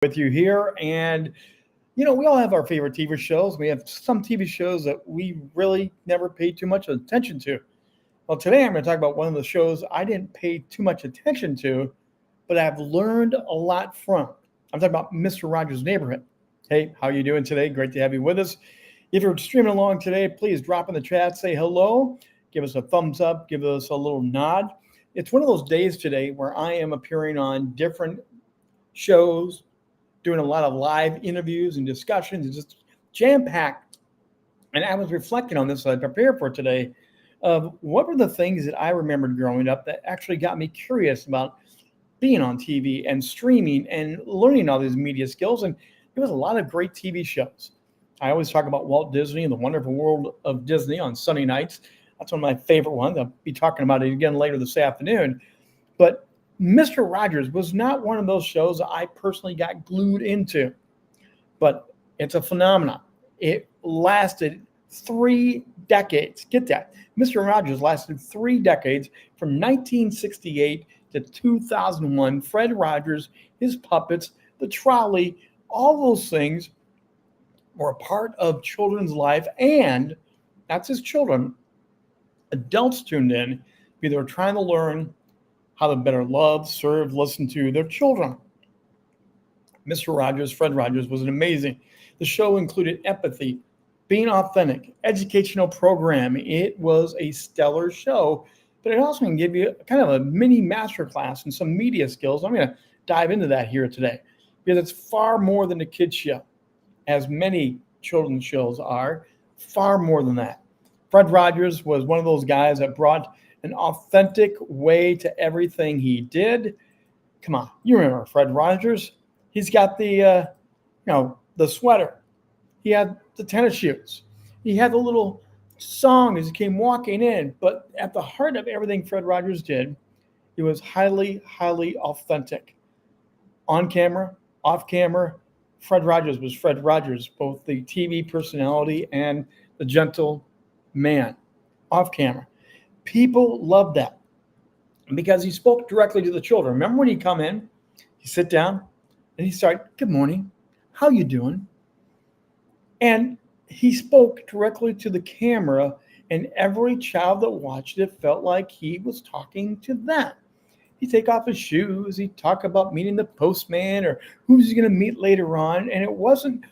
with you here. And, we all have our favorite TV shows. We have some TV shows that we really never paid too much attention to. Well, today I'm going to talk about one of the shows I didn't pay too much attention to, but I've learned a lot from. I'm talking about Mr. Rogers' Neighborhood. Hey, how you doing today? Great to have you with us. If you're streaming along today, please drop in the chat, say hello, give us a thumbs up, give us a little nod. It's one of those days today where I am appearing on different shows, doing a lot of live interviews and discussions, and just jam-packed. And I was reflecting on this as I prepared for today of what were the things that I remembered growing up that actually got me curious about being on TV and streaming and learning all these media skills. And there was a lot of great TV shows. I always talk about Walt Disney and the Wonderful World of Disney on Sunday nights. That's one of my favorite ones. I'll be talking about it again later this afternoon. But Mr. Rogers was not one of those shows that I personally got glued into, but it's a phenomenon. It lasted 3 decades. Get that. Mr. Rogers lasted 3 decades from 1968 to 2001. Fred Rogers, his puppets, the trolley, all those things were a part of children's life, and that's his children. Adults tuned in because they were trying to learn how to better love, serve, listen to their children. Mr. Rogers, Fred Rogers, was amazing. The show included empathy, being authentic, educational programming. It was a stellar show, but it also can give you kind of a mini masterclass in some media skills. I'm going to dive into that here today because it's far more than a kid's show, as many children's shows are, far more than that. Fred Rogers was one of those guys that brought an authentic way to everything he did. Come on, you remember Fred Rogers? He's got the sweater. He had the tennis shoes. He had the little song as he came walking in. But at the heart of everything Fred Rogers did, he was highly, highly authentic. On camera, off camera, Fred Rogers was Fred Rogers, both the TV personality and the gentle man. Off camera. People loved that because he spoke directly to the children. Remember when he'd come in, he'd sit down, and he'd start, "Good morning, how you doing?" And he spoke directly to the camera, and every child that watched it felt like he was talking to them. He'd take off his shoes, he'd talk about meeting the postman or who's he going to meet later on, and it wasn't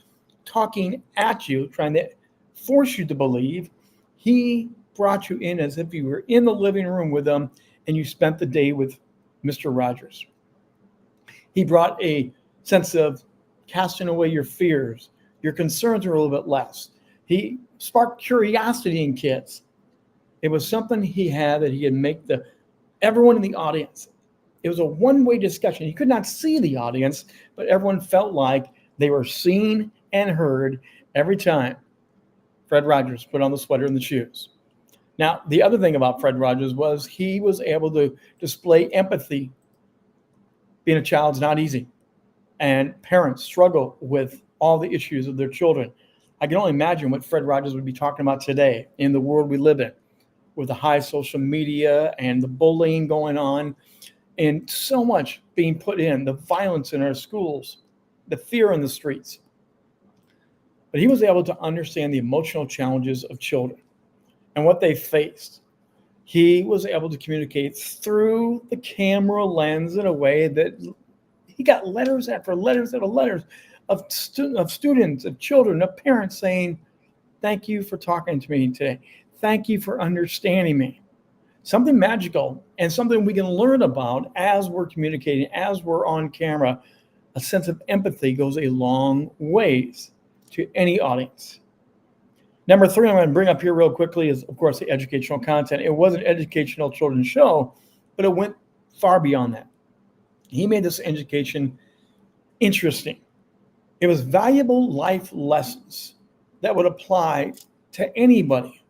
talking at you, trying to force you to believe. He brought you in as if you were in the living room with them and you spent the day with Mr. Rogers. He brought a sense of casting away your fears. Your concerns were a little bit less. He sparked curiosity in kids. It was something he had that he could make everyone in the audience. It was a one-way discussion. You could not see the audience, but everyone felt like they were seen and heard every time Fred Rogers put on the sweater and the shoes. Now, the other thing about Fred Rogers was he was able to display empathy. Being a child's not easy, and parents struggle with all the issues of their children. I can only imagine what Fred Rogers would be talking about today in the world we live in, with the high social media and the bullying going on, and so much being put in, the violence in our schools, the fear in the streets. But he was able to understand the emotional challenges of children and what they faced. He was able to communicate through the camera lens in a way that he got letters after letters after letters of students, of children, of parents saying, "Thank you for talking to me today. Thank you for understanding me." Something magical and something we can learn about as we're communicating, as we're on camera. A sense of empathy goes a long ways to any audience. Number 3, I'm going to bring up here real quickly is, of course, the educational content. It was an educational children's show, but it went far beyond that. He made this education interesting. It was valuable life lessons that would apply to anybody.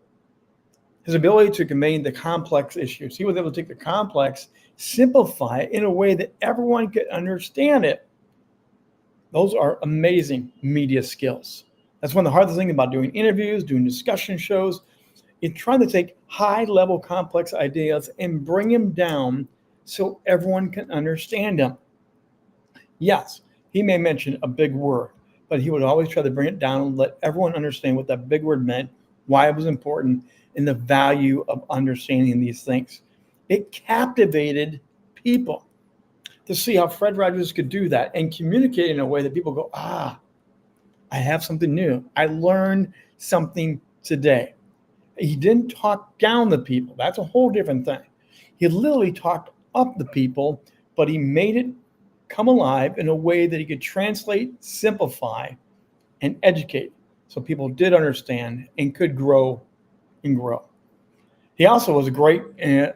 His ability to convey the complex issues. He was able to take the complex, simplify it in a way that everyone could understand it. Those are amazing media skills. That's one of the hardest things about doing interviews, doing discussion shows, is trying to take high-level complex ideas and bring them down so everyone can understand them. Yes, He may mention a big word, but he would always try to bring it down and let everyone understand what that big word meant, why it was important, and the value of understanding these things. It captivated people to see how Fred Rodgers could do that and communicate in a way that people go, I have something new. I learned something today. He didn't talk down the people. That's a whole different thing. He literally talked up the people, but he made it come alive in a way that he could translate, simplify, and educate so people did understand and could grow and grow. He also was great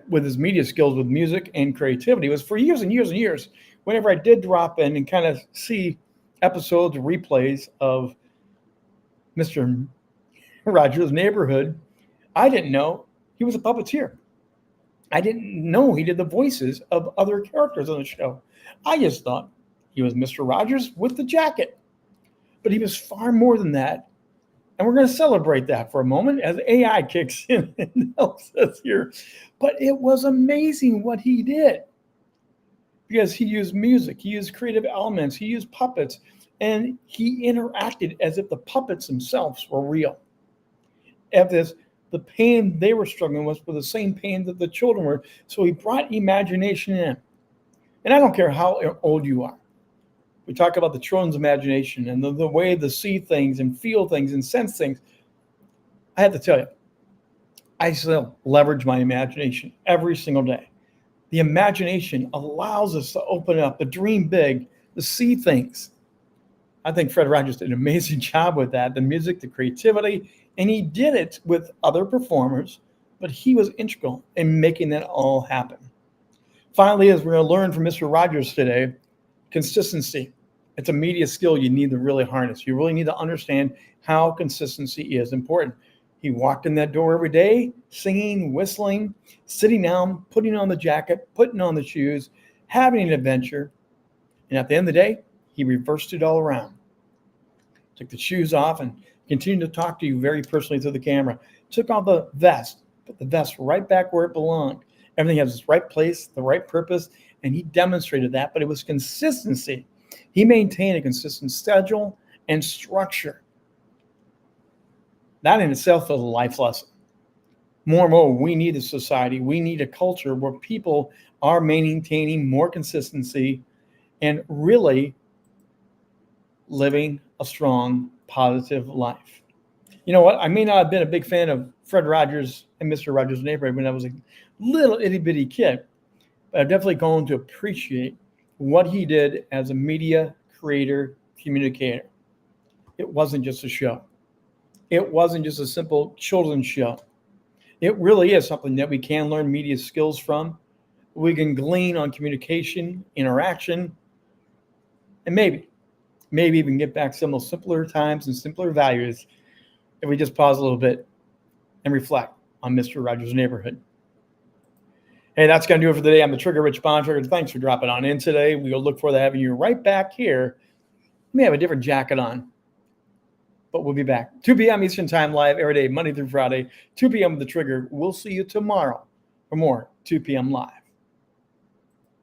with his media skills with music and creativity. It was for years and years and years, whenever I did drop in and kind of see episodes, replays of Mr. Rodgers' Neighborhood, I didn't know he was a puppeteer. I didn't know he did the voices of other characters on the show. I just thought he was Mr. Rodgers with the jacket. But he was far more than that. And we're going to celebrate that for a moment as AI kicks in and helps us here. But it was amazing what he did, because he used music, he used creative elements, he used puppets, and he interacted as if the puppets themselves were real. As the pain they were struggling with was the same pain that the children were. So he brought imagination in. And I don't care how old you are. We talk about the children's imagination and the way they see things and feel things and sense things. I have to tell you, I still leverage my imagination every single day. The imagination allows us to open up, to dream big, to see things. I think Fred Rodgers did an amazing job with that, the music, the creativity, and he did it with other performers, but he was integral in making that all happen. Finally, as we're going to learn from Mr. Rodgers today, consistency. It's a media skill you need to really harness. You really need to understand how consistency is important. He walked in that door every day, singing, whistling, sitting down, putting on the jacket, putting on the shoes, having an adventure. And at the end of the day, he reversed it all around. Took the shoes off and continued to talk to you very personally through the camera. Took off the vest, put the vest right back where it belonged. Everything has its right place, the right purpose, and he demonstrated that, but it was consistency. He maintained a consistent schedule and structure. That in itself is a life lesson. More and more, we need a society, we need a culture where people are maintaining more consistency and really living a strong, positive life. You know what? I may not have been a big fan of Fred Rodgers and Mr. Rodgers' Neighborhood when I was a little itty bitty kid, but I've definitely grown to appreciate what he did as a media creator, communicator. It wasn't just a show. It wasn't just a simple children's show. It really is something that we can learn media skills from. We can glean on communication, interaction, and maybe even get back some of those simpler times and simpler values if we just pause a little bit and reflect on Mr. Rodgers' Neighborhood. Hey, that's going to do it for today. I'm the Trigger Rich Bontrager. Thanks for dropping on in today. We'll look forward to having you right back here. You may have a different jacket on, but we'll be back. 2 p.m. Eastern Time live every day, Monday through Friday, 2 p.m. with the Trigger. We'll see you tomorrow for more 2 p.m. live.